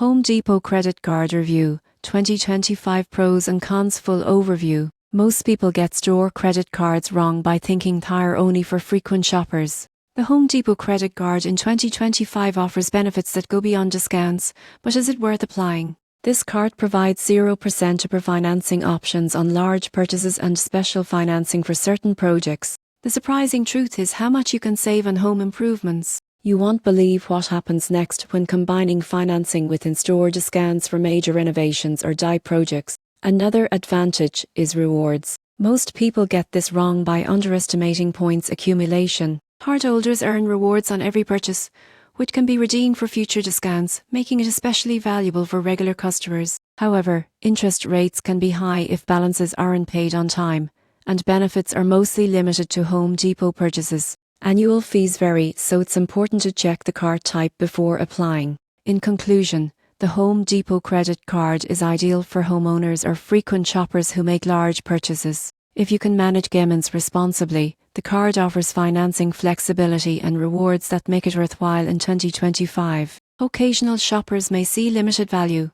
Home Depot Credit Card Review 2025 Pros and Cons Full Overview. Most people get store credit cards wrong by thinking they're only for frequent shoppers. The Home Depot credit card in 2025 offers benefits that go beyond discounts, but is it worth applying? This card provides 0% upper financing options on large purchases and special financing for certain projects. The surprising truth is how much you can save on home improvements. You won't believe what happens next when combining financing with in-store discounts for major renovations or DIY projects. Another advantage is rewards. Most people get this wrong by underestimating points accumulation. Cardholders earn rewards on every purchase, which can be redeemed for future discounts, making it especially valuable for regular customers. However, interest rates can be high if balances aren't paid on time, and benefits are mostly limited to Home Depot purchases. Annual fees vary, so it's important to check the card type before applying. In conclusion, the Home Depot credit card is ideal for homeowners or frequent shoppers who make large purchases. If you can manage payments responsibly, the card offers financing flexibility and rewards that make it worthwhile in 2025. Occasional shoppers may see limited value,